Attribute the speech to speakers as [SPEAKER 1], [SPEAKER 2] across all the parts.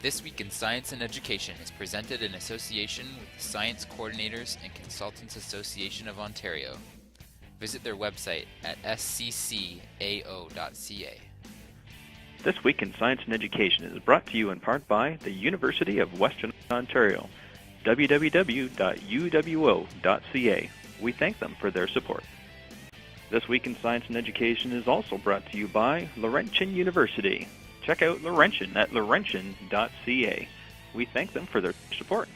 [SPEAKER 1] This Week in Science and Education is presented in association with the Science Coordinators and Consultants Association of Ontario. Visit their website at sccao.ca.
[SPEAKER 2] This Week in Science and Education is brought to you in part by the University of Western Ontario, www.uwo.ca. We thank them for their support. This Week in Science and Education is also brought to you by Laurentian University. Check out Laurentian at laurentian.ca. We thank them for their support.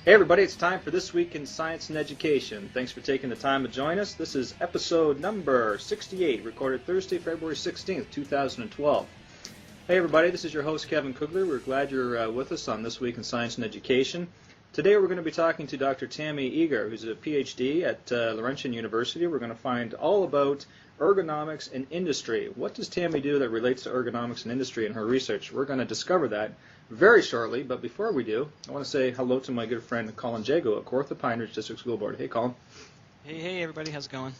[SPEAKER 3] Hey everybody, it's time for This Week in Science and Education. Thanks for taking the time to join us. This is episode number 68, recorded Thursday, February 16th, 2012. Hey everybody, this is your host Kevin Cougler. We're glad you're with us on This Week in Science and Education. Today we're going to be talking to Dr. Tammy Eger, who's a PhD at Laurentian University. We're going to find all about ergonomics and industry. What does Tammy do that relates to ergonomics and industry in her research? We're going to discover that very shortly, but before we do, I want to say hello to my good friend Colin Jagoe at Kawartha Pine Ridge District School Board. Hey, Colin.
[SPEAKER 4] Hey, everybody. How's it going?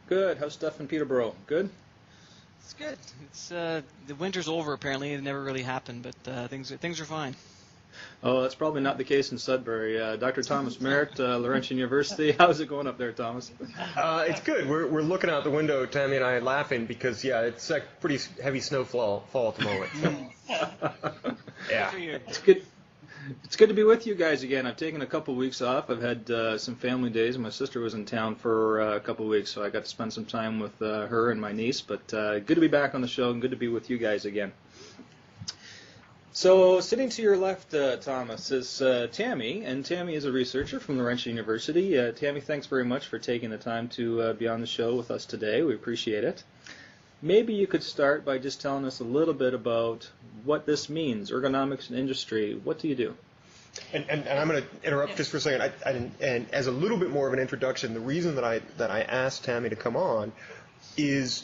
[SPEAKER 3] Good. How's stuff in Peterborough? Good?
[SPEAKER 4] It's good. It's the winter's over, apparently. It never really happened, but things are fine.
[SPEAKER 3] Oh, that's probably not the case in Sudbury. Dr. Thomas Merritt, Laurentian University. How's it going up there, Thomas?
[SPEAKER 5] It's good. We're looking out the window, Tammy and I, laughing because, it's like pretty heavy snowfall at the moment. So. Yeah.
[SPEAKER 3] It's good. It's good to be with you guys again. I've taken a couple weeks off. I've had some family days. My sister was in town for a couple weeks, so I got to spend some time with her and my niece. But good to be back on the show and good to be with you guys again. So sitting to your left, Thomas, is Tammy, and Tammy is a researcher from Laurentian University. Tammy, thanks very much for taking the time to be on the show with us today. We appreciate it. Maybe you could start by just telling us a little bit about what this means, ergonomics and industry. What do you do?
[SPEAKER 5] And I'm going to interrupt just for a second. And as a little bit more of an introduction, the reason that I asked Tammy to come on is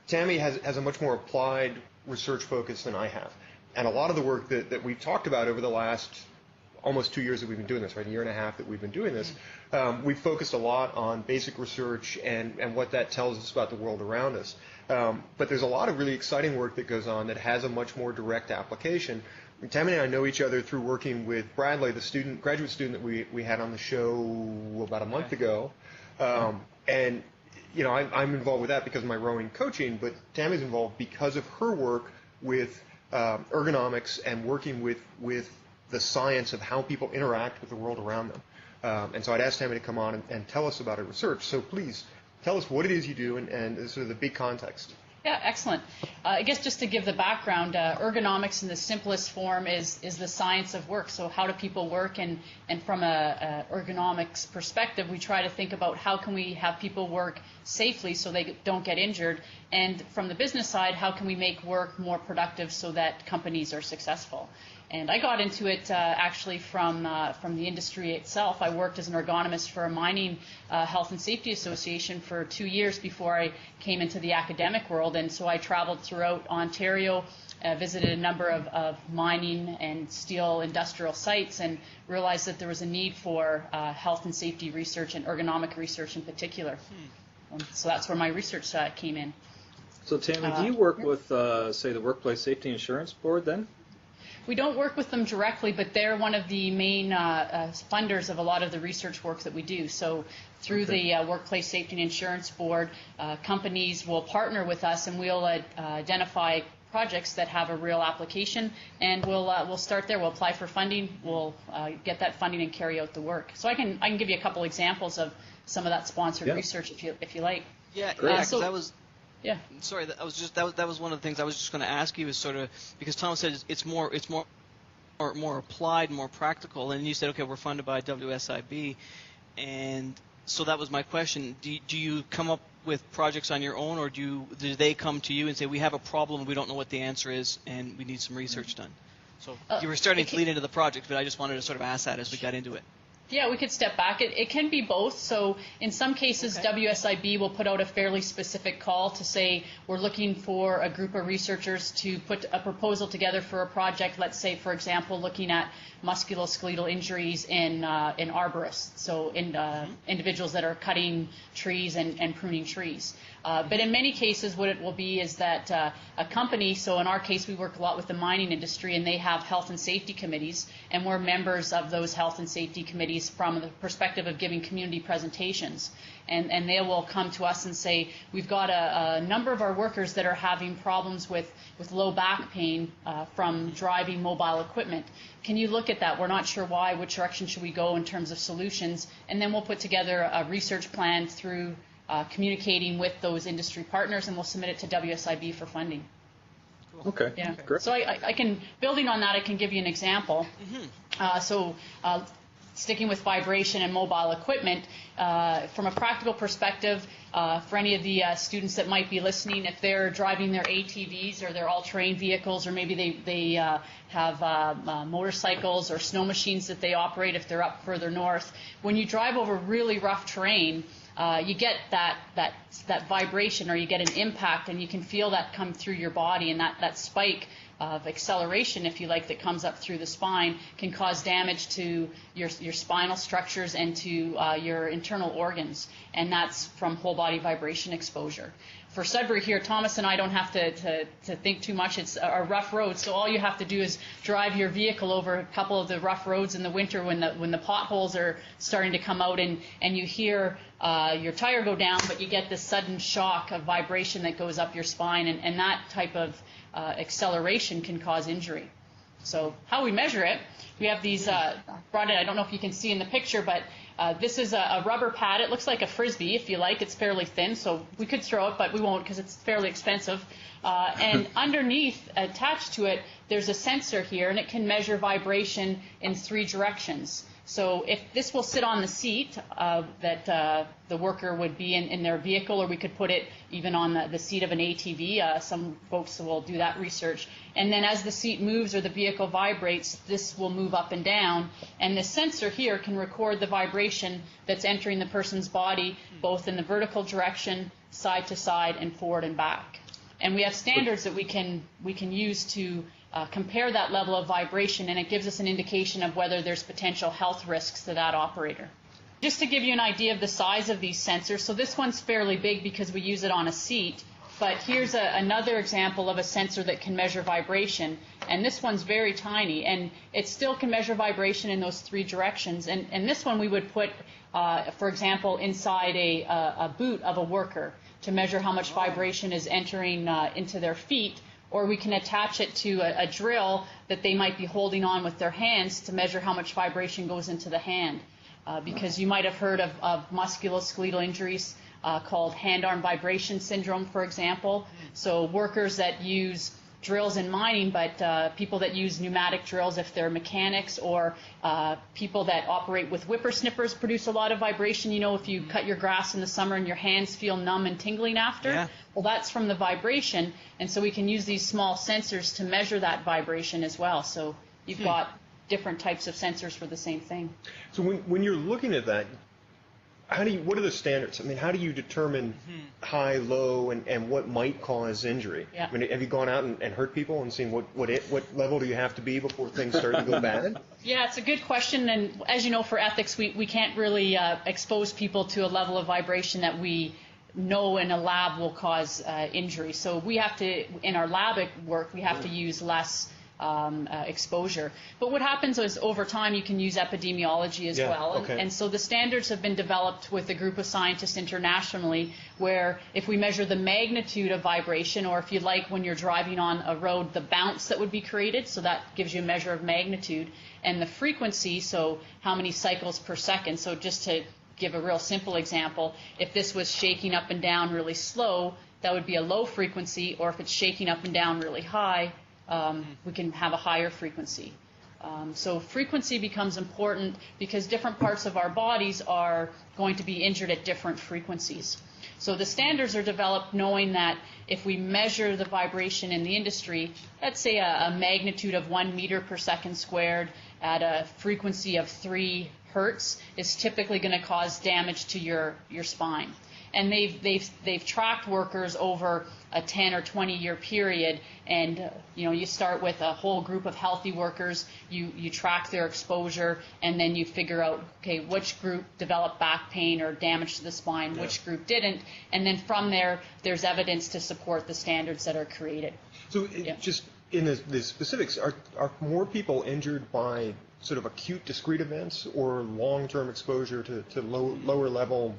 [SPEAKER 5] Tammy has a much more applied research focus than I have. And a lot of the work that we've talked about over the last almost 2 years that we've been doing this, right, a year and a half that we've been doing this, we've focused a lot on basic research and what that tells us about the world around us. But there's a lot of really exciting work that goes on that has a much more direct application. And Tammy and I know each other through working with Bradley, the graduate student that we had on the show about a month ago. And, I'm involved with that because of my rowing coaching, but Tammy's involved because of her work with ergonomics and working with the science of how people interact with the world around them. And so I'd asked Tammy to come on and tell us about her research. So please, tell us what it is you do and sort of the big context.
[SPEAKER 6] Yeah, excellent. I guess just to give the background, ergonomics in the simplest form is the science of work. So how do people work? And from a ergonomics perspective, we try to think about how can we have people work safely so they don't get injured. And from the business side, how can we make work more productive so that companies are successful? And I got into it actually from the industry itself. I worked as an ergonomist for a mining health and safety association for 2 years before I came into the academic world. And so I traveled throughout Ontario, visited a number of mining and steel industrial sites, and realized that there was a need for health and safety research and ergonomic research in particular. So that's where my research came in.
[SPEAKER 3] So Tammy, do you work with, say, the Workplace Safety Insurance Board then?
[SPEAKER 6] We don't work with them directly, but they're one of the main funders of a lot of the research work that we do. So through the Workplace Safety and Insurance Board, companies will partner with us and we'll identify projects that have a real application, and we'll start there. We'll apply for funding, we'll get that funding and carry out the work. So I can give you a couple examples of some of that sponsored research if you like.
[SPEAKER 4] Yeah, because that was.
[SPEAKER 6] Yeah.
[SPEAKER 4] Sorry, that was one of the things I was just going to ask you, is sort of because Thomas said it's more applied, more practical, and you said okay, we're funded by WSIB, and so that was my question. Do you come up with projects on your own, or do they come to you and say we have a problem, we don't know what the answer is, and we need some research done? So you were starting to lead into the project, but I just wanted to sort of ask that as we got into it.
[SPEAKER 6] Yeah, we could step back. It can be both. So in some cases, WSIB will put out a fairly specific call to say we're looking for a group of researchers to put a proposal together for a project. Let's say, for example, looking at musculoskeletal injuries in arborists, so in individuals that are cutting trees and pruning trees. But in many cases, what it will be is that a company, so in our case, we work a lot with the mining industry, and they have health and safety committees, and we're members of those health and safety committees from the perspective of giving community presentations. And they will come to us and say, we've got a number of our workers that are having problems with low back pain from driving mobile equipment. Can you look at that? We're not sure why. Which direction should we go in terms of solutions? And then we'll put together a research plan through communicating with those industry partners, and we'll submit it to WSIB for funding.
[SPEAKER 3] Okay.
[SPEAKER 6] Yeah.
[SPEAKER 3] Great.
[SPEAKER 6] So I can, building on that, I can give you an example. Sticking with vibration and mobile equipment, from a practical perspective, for any of the students that might be listening, if they're driving their ATVs or their all-terrain vehicles, or maybe they have motorcycles or snow machines that they operate if they're up further north, when you drive over really rough terrain, you get that vibration, or you get an impact, and you can feel that come through your body, and that spike of acceleration, if you like, that comes up through the spine can cause damage to your spinal structures and to your internal organs, and that's from whole body vibration exposure. For Sudbury here, Thomas and I don't have to think too much. It's a rough road, so all you have to do is drive your vehicle over a couple of the rough roads in the winter when the potholes are starting to come out, and you hear your tire go down, but you get this sudden shock of vibration that goes up your spine, and that type of acceleration can cause injury. So how we measure it, we have these brought in. I don't know if you can see in the picture, but this is a rubber pad. It looks like a Frisbee, if you like. It's fairly thin, so we could throw it, but we won't because it's fairly expensive. And underneath, attached to it, there's a sensor here, and it can measure vibration in 3 directions. So if this will sit on the seat that the worker would be in their vehicle, or we could put it even on the seat of an ATV. Some folks will do that research. And then as the seat moves or the vehicle vibrates, this will move up and down. And the sensor here can record the vibration that's entering the person's body, both in the vertical direction, side to side, and forward and back. And we have standards that we can use to compare that level of vibration, and it gives us an indication of whether there's potential health risks to that operator. Just to give you an idea of the size of these sensors, so this one's fairly big because we use it on a seat, but here's another example of a sensor that can measure vibration, and this one's very tiny, and it still can measure vibration in those 3 directions, and this one we would put, for example, inside a boot of a worker to measure how much vibration is entering into their feet, or we can attach it to a drill that they might be holding on with their hands to measure how much vibration goes into the hand. Because you might have heard of musculoskeletal injuries called hand-arm vibration syndrome, for example. So workers that use drills in mining, but people that use pneumatic drills if they're mechanics, or people that operate with whippersnippers produce a lot of vibration. You know, if you cut your grass in the summer and your hands feel numb and tingling after,
[SPEAKER 4] yeah.
[SPEAKER 6] Well, that's from the vibration, and so we can use these small sensors to measure that vibration as well. So you've got different types of sensors for the same thing.
[SPEAKER 5] So when you're looking at that, what are the standards? I mean, how do you determine high, low, and what might cause injury?
[SPEAKER 6] Yeah.
[SPEAKER 5] I mean, have you gone out and heard people and seen what level do you have to be before things start to go bad?
[SPEAKER 6] Yeah, it's a good question, and as you know, for ethics, we can't really expose people to a level of vibration that we know in a lab will cause injury. So we have to, in our lab work, we have to use less exposure. But what happens is over time you can use epidemiology as well.
[SPEAKER 5] Okay.
[SPEAKER 6] And so the standards have been developed with a group of scientists internationally where if we measure the magnitude of vibration, or if you like when you're driving on a road, the bounce that would be created, so that gives you a measure of magnitude, and the frequency, so how many cycles per second. So just to give a real simple example, if this was shaking up and down really slow, that would be a low frequency, or if it's shaking up and down really high, we can have a higher frequency. So frequency becomes important because different parts of our bodies are going to be injured at different frequencies. So the standards are developed knowing that if we measure the vibration in the industry, let's say a magnitude of 1 meter per second squared at a frequency of 3 hertz is typically going to cause damage to your spine. and they've tracked workers over a 10 or 20 year period, and you start with a whole group of healthy workers, you track their exposure, and then you figure out, okay, which group developed back pain or damage to the spine, which group didn't, and then from there there's evidence to support the standards that are created.
[SPEAKER 5] So just in the specifics, are more people injured by sort of acute discrete events or long-term exposure to lower level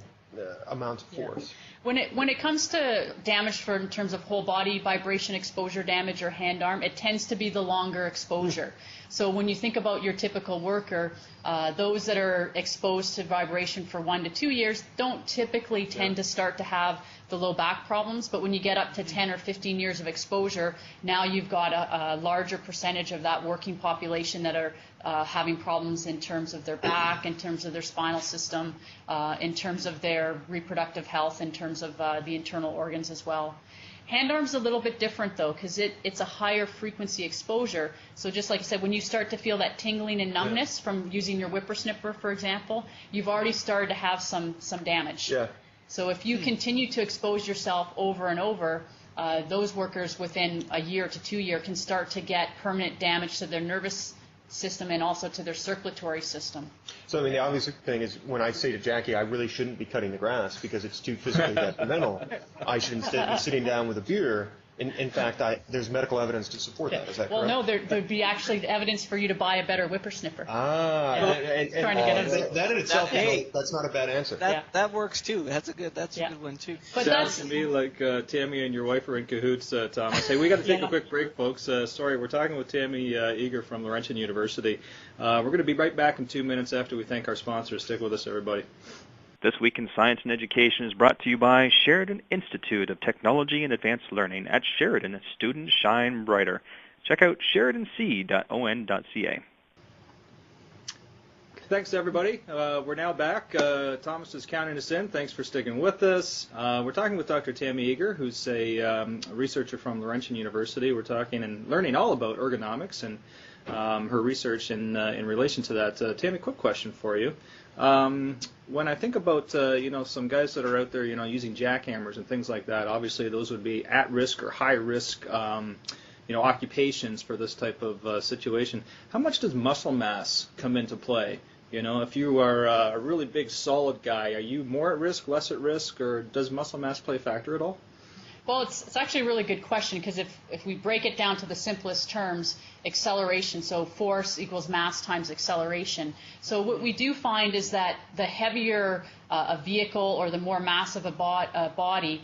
[SPEAKER 5] amounts of force?
[SPEAKER 6] When it comes to damage in terms of whole body vibration exposure damage or hand arm, it tends to be the longer exposure. So when you think about your typical worker, those that are exposed to vibration for 1 to 2 years don't typically tend to start to have the low back problems, but when you get up to 10 or 15 years of exposure, now you've got a larger percentage of that working population that are having problems in terms of their back, in terms of their spinal system, in terms of their reproductive health, in terms of the internal organs as well. Hand arm's a little bit different though, because it's a higher frequency exposure. So just like I said, when you start to feel that tingling and numbness from using your whippersnipper, for example, you've already started to have some damage.
[SPEAKER 5] Yeah.
[SPEAKER 6] So if you continue to expose yourself over and over, those workers within a year to 2 years can start to get permanent damage to their nervous system and also to their circulatory system.
[SPEAKER 5] So I mean, the obvious thing is when I say to Jackie, I really shouldn't be cutting the grass because it's too physically detrimental, I should instead be sitting down with a beer. In fact, there's medical evidence to support that. Is that
[SPEAKER 6] well,
[SPEAKER 5] correct?
[SPEAKER 6] no, there'd be actually evidence for you to buy a better whippersnipper.
[SPEAKER 5] Trying
[SPEAKER 6] to get us.
[SPEAKER 5] That in itself, that's not a bad answer.
[SPEAKER 4] That works too. That's a good one too.
[SPEAKER 3] But sounds to me like Tammy and your wife are in cahoots, Thomas. Hey, we got to take a quick break, folks. Sorry, we're talking with Tammy Eger from Laurentian University. We're going to be right back in 2 minutes after we thank our sponsors. Stick with us, everybody.
[SPEAKER 2] This Week in Science and Education is brought to you by Sheridan Institute of Technology and Advanced Learning. At Sheridan, students shine brighter. Check out sheridanc.on.ca.
[SPEAKER 3] Thanks, everybody. We're now back. Thomas is counting us in. Thanks for sticking with us. We're talking with Dr. Tammy Eger, who's a researcher from Laurentian University. We're talking and learning all about ergonomics and her research in relation to that. Tammy, quick question for you. When I think about some guys that are out there using jackhammers and things like that, obviously those would be at risk or high risk occupations for this type of situation. How much does muscle mass come into play? If you are a really big solid guy, are you more at risk, less at risk, or does muscle mass play a factor at all?
[SPEAKER 6] Well, it's actually a really good question, because if we break it down to the simplest terms, acceleration, so force equals mass times acceleration. So what we do find is that the heavier a vehicle or the more massive a body,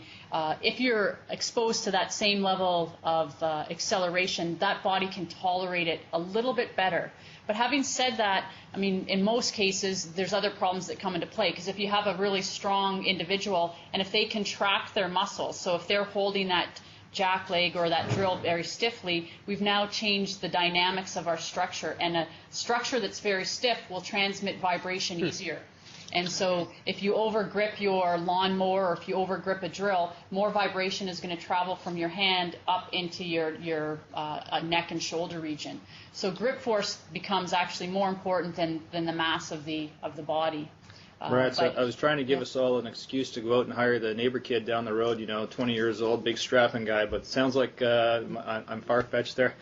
[SPEAKER 6] if you're exposed to that same level of acceleration, that body can tolerate it a little bit better. But having said that, I mean, in most cases, there's other problems that come into play, because if you have a really strong individual and if they contract their muscles, so if they're holding that jack leg or that drill very stiffly, we've now changed the dynamics of our structure, and a structure that's very stiff will transmit vibration easier. And so if you overgrip your lawnmower or if you overgrip a drill, more vibration is going to travel from your hand up into your neck and shoulder region. So grip force becomes actually more important than the mass of the body.
[SPEAKER 3] Right, so I was trying to give us all an excuse to go out and hire the neighbor kid down the road, 20 years old, big strapping guy, but it sounds like I'm far-fetched there.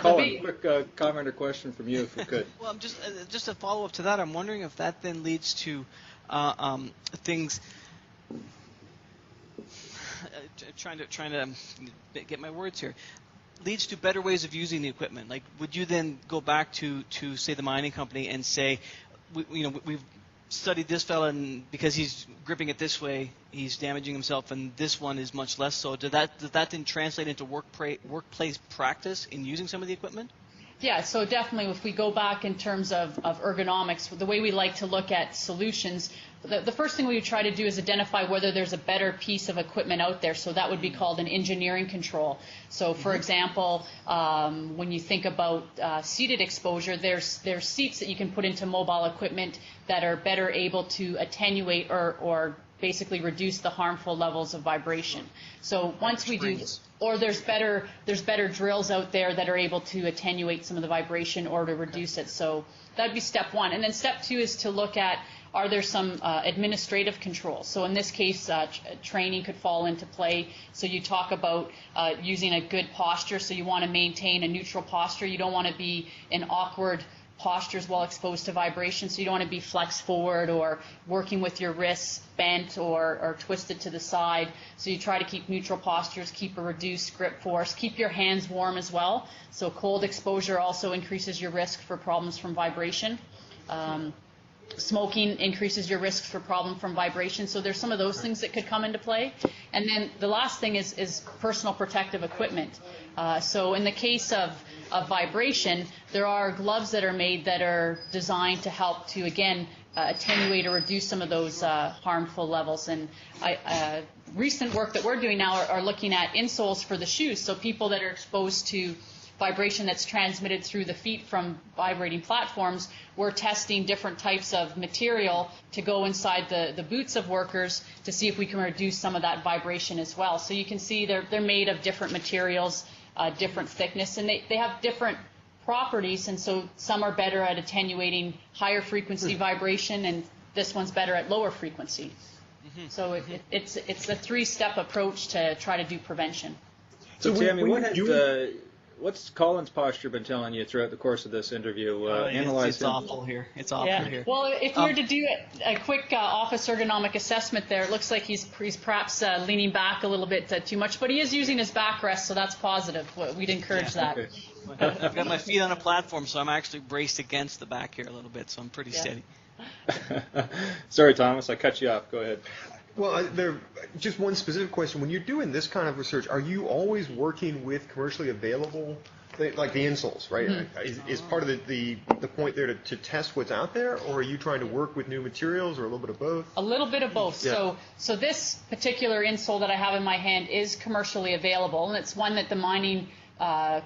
[SPEAKER 3] Colin, quick comment or question from you, if we could.
[SPEAKER 4] Well, just a follow-up to that, I'm wondering if that then leads to things... trying to get my words here. Leads to better ways of using the equipment. Like, would you then go back to say, the mining company and say, we've studied this fella, and because he's gripping it this way, he's damaging himself, and this one is much less so. Does that then translate into workplace practice in using some of the equipment?
[SPEAKER 6] Yeah, so definitely if we go back in terms of ergonomics, the way we like to look at solutions, the first thing we would try to do is identify whether there's a better piece of equipment out there. So that would be called an engineering control. So for example, when you think about seated exposure, there's seats that you can put into mobile equipment that are better able to attenuate or basically reduce the harmful levels of vibration. So once we do, or there's better drills out there that are able to attenuate some of the vibration or to reduce it. So that'd be step one. And then step two is to look at, are there some administrative controls? So in this case, training could fall into play. So you talk about using a good posture. So you want to maintain a neutral posture. You don't want to be in awkward postures while exposed to vibration. So you don't want to be flexed forward or working with your wrists bent or twisted to the side. So you try to keep neutral postures, keep a reduced grip force, keep your hands warm as well. So cold exposure also increases your risk for problems from vibration. Smoking increases your risk for problem from vibration. So there's some of those things that could come into play. And then the last thing is personal protective equipment. So in the case of vibration, there are gloves that are made that are designed to help to, again, attenuate or reduce some of those harmful levels. And recent work that we're doing now are looking at insoles for the shoes. So people that are exposed to vibration that's transmitted through the feet from vibrating platforms, we're testing different types of material to go inside the boots of workers to see if we can reduce some of that vibration as well. So you can see they're made of different materials, different thickness, and they have different properties, and so some are better at attenuating higher frequency vibration, and this one's better at lower frequency. So it's a three-step approach to try to do prevention.
[SPEAKER 3] So Tammy, what's Colin's posture been telling you throughout the course of this interview?
[SPEAKER 4] It's awful here. It's awful here.
[SPEAKER 6] Well, if we were to do a quick office ergonomic assessment there, it looks like he's perhaps leaning back a little bit too much, but he is using his backrest, so that's positive. We'd encourage that.
[SPEAKER 3] Okay.
[SPEAKER 4] I've got my feet on a platform, so I'm actually braced against the back here a little bit, so I'm pretty steady.
[SPEAKER 3] Sorry, Thomas, I cut you off. Go ahead.
[SPEAKER 5] Well, just one specific question. When you're doing this kind of research, are you always working with commercially available, like the insoles, right? Mm-hmm. Is part of the point there to test what's out there, or are you trying to work with new materials, or a little bit of both?
[SPEAKER 6] A little bit of both. Yeah. So this particular insole that I have in my hand is commercially available, and it's one that the mining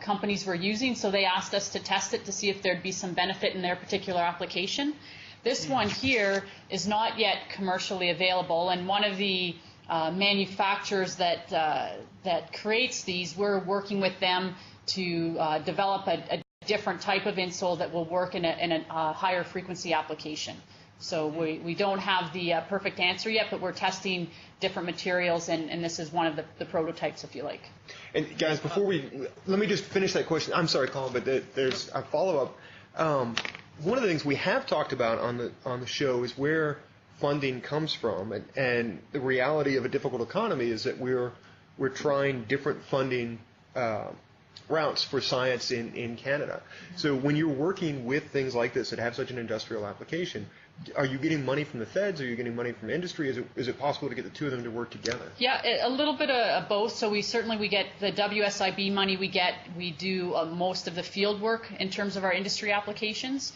[SPEAKER 6] companies were using, so they asked us to test it to see if there'd be some benefit in their particular application. This one here is not yet commercially available, and one of the manufacturers that creates these, we're working with them to develop a different type of insole that will work in a higher frequency application. So we don't have the perfect answer yet, but we're testing different materials, and this is one of the prototypes, if you like.
[SPEAKER 5] And guys, before let me just finish that question. I'm sorry, Colin, but there's a follow-up. One of the things we have talked about on the show is where funding comes from, and the reality of a difficult economy is that we're trying different funding routes for science in Canada. So when you're working with things like this that have such an industrial application, are you getting money from the feds? Are you getting money from industry? Is it possible to get the two of them to work together?
[SPEAKER 6] Yeah, a little bit of both. So we get the WSIB money. We do most of the field work in terms of our industry applications.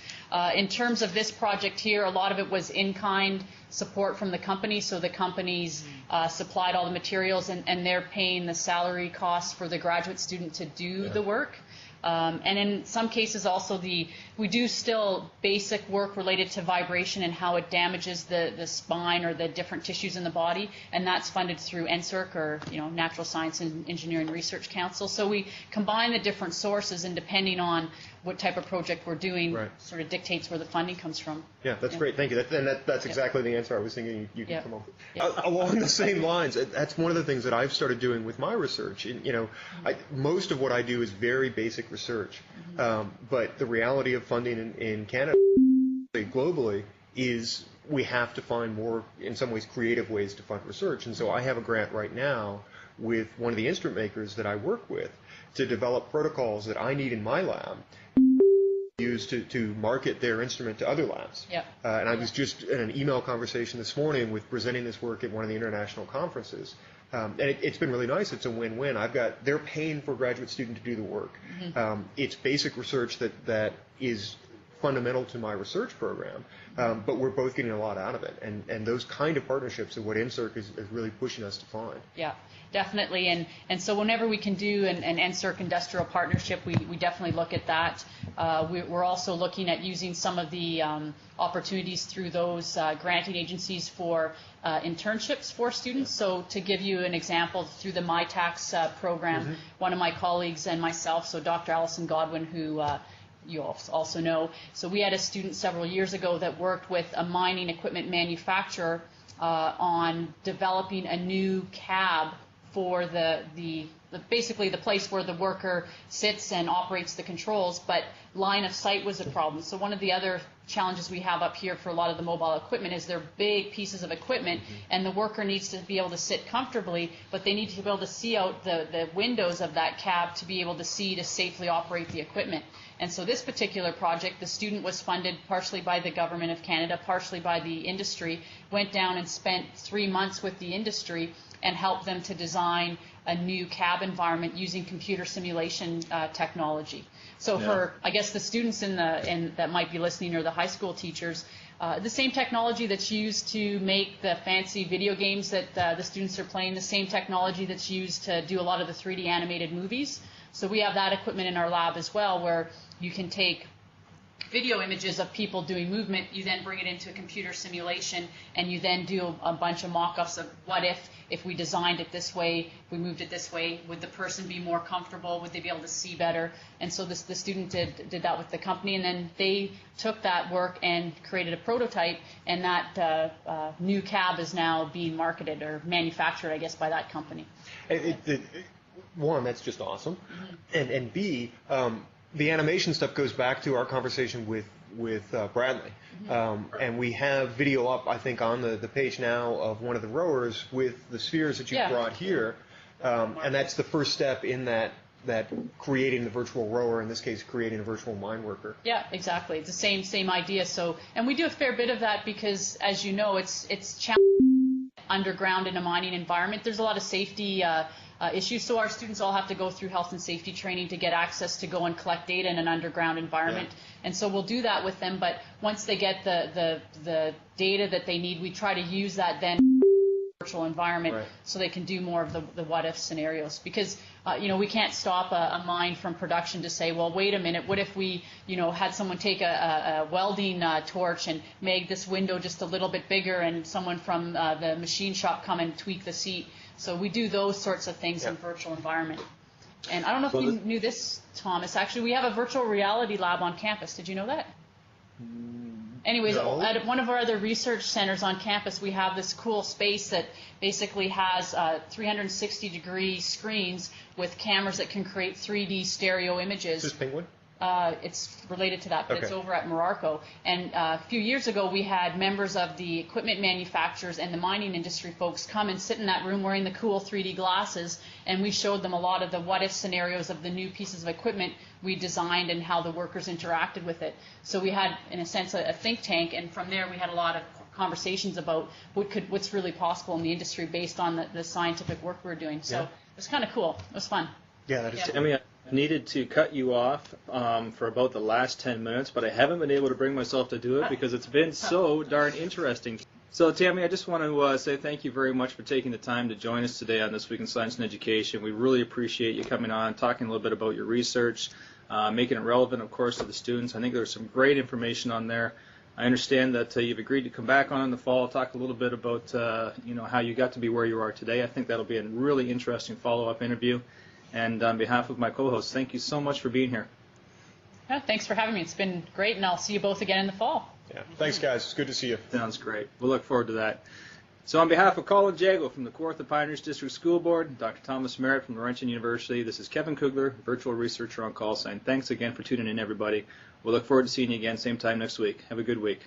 [SPEAKER 6] In terms of this project here, a lot of it was in-kind support from the company. So the companies supplied all the materials, and they're paying the salary costs for the graduate student to do the work. And in some cases also we do still basic work related to vibration and how it damages the spine or the different tissues in the body, and that's funded through NSERC, or Natural Science and Engineering Research Council. So we combine the different sources, and depending on what type of project we're doing, sort of dictates where the funding comes from.
[SPEAKER 5] Yeah, that's great. Thank you. That's exactly the answer I was thinking you could come up with. Along the same lines, that's one of the things that I've started doing with my research. And, most of what I do is very basic research, but the reality of funding in Canada, globally, is we have to find more, in some ways, creative ways to fund research. And so I have a grant right now with one of the instrument makers that I work with to develop protocols that I need in my lab use to market their instrument to other labs. And I was just in an email conversation this morning with presenting this work at one of the international conferences. And it's been really nice. It's a win-win. They're paying for a graduate student to do the work. It's basic research that is fundamental to my research program, but we're both getting a lot out of it. And those kind of partnerships are what NSERC is really pushing us to find.
[SPEAKER 6] Yeah, definitely. And so whenever we can do an NSERC industrial partnership, we definitely look at that. We're also looking at using some of the opportunities through those granting agencies for internships for students. So to give you an example, through the MyTax program, one of my colleagues and myself, so Dr. Allison Godwin, who you also know, so we had a student several years ago that worked with a mining equipment manufacturer on developing a new cab for basically the place where the worker sits and operates the controls, but line of sight was a problem. So one of the other challenges we have up here for a lot of the mobile equipment is they're big pieces of equipment, and the worker needs to be able to sit comfortably, but they need to be able to see out the windows of that cab to be able to see to safely operate the equipment. And so this particular project, the student was funded partially by the Government of Canada, partially by the industry, went down and spent 3 months with the industry and helped them to design a new cab environment using computer simulation technology. So for, I guess, the students that might be listening, or the high school teachers, the same technology that's used to make the fancy video games that the students are playing, the same technology that's used to do a lot of the 3D animated movies. So we have that equipment in our lab as well, where you can take video images of people doing movement, you then bring it into a computer simulation, and you then do a bunch of mock-ups of what if we designed it this way, if we moved it this way, would the person be more comfortable, would they be able to see better? And so the student did that with the company, and then they took that work and created a prototype, and that new cab is now being marketed or manufactured, I guess, by that company.
[SPEAKER 5] One, that's just awesome, and B, the animation stuff goes back to our conversation with Bradley, and we have video up, I think, on the page now of one of the rowers with the spheres that you brought here, and that's the first step in that creating the virtual rower, in this case creating a virtual mine worker. Yeah,
[SPEAKER 6] exactly. It's the same idea. So, and we do a fair bit of that because, as you know, it's challenging underground in a mining environment. There's a lot of safety issues, so our students all have to go through health and safety training to get access to go and collect data in an underground environment. And so we'll do that with them, but once they get the data that they need, we try to use that then in a virtual environment so they can do more of the what-if scenarios. Because we can't stop a mine from production to say, well, wait a minute, what if we had someone take a welding torch and make this window just a little bit bigger, and someone from the machine shop come and tweak the seat. So we do those sorts of things in virtual environment. And I don't know if you knew this, Thomas. Actually, we have a virtual reality lab on campus. Did you know that? Anyways, at one of our other research centers on campus, we have this cool space that basically has 360-degree screens with cameras that can create 3D stereo images.
[SPEAKER 5] Is this Penguin?
[SPEAKER 6] It's related to that, but it's over at Morocco. And a few years ago, we had members of the equipment manufacturers and the mining industry folks come and sit in that room wearing the cool 3D glasses, and we showed them a lot of the what-if scenarios of the new pieces of equipment we designed and how the workers interacted with it. So we had, in a sense, a think tank, and from there we had a lot of conversations about what's really possible in the industry based on the scientific work we're doing. So it was kind of cool. It was fun.
[SPEAKER 3] Yeah, that is. Tammy, I needed to cut you off for about the last 10 minutes, but I haven't been able to bring myself to do it because it's been so darn interesting. So, Tammy, I just want to say thank you very much for taking the time to join us today on This Week in Science and Education. We really appreciate you coming on, talking a little bit about your research, making it relevant, of course, to the students. I think there's some great information on there. I understand that you've agreed to come back on in the fall, talk a little bit about how you got to be where you are today. I think that'll be a really interesting follow-up interview. And on behalf of my co-hosts, thank you so much for being here.
[SPEAKER 6] Yeah, thanks for having me. It's been great, and I'll see you both again in the fall.
[SPEAKER 5] Yeah, thanks, guys. It's good to see you.
[SPEAKER 3] Sounds great. We'll look forward to that. So on behalf of Colin Jagoe from the Kawartha Pioneers District School Board, Dr. Thomas Merritt from Laurentian University, this is Kevin Cougler, virtual researcher on call, saying thanks again for tuning in, everybody. We'll look forward to seeing you again same time next week. Have a good week.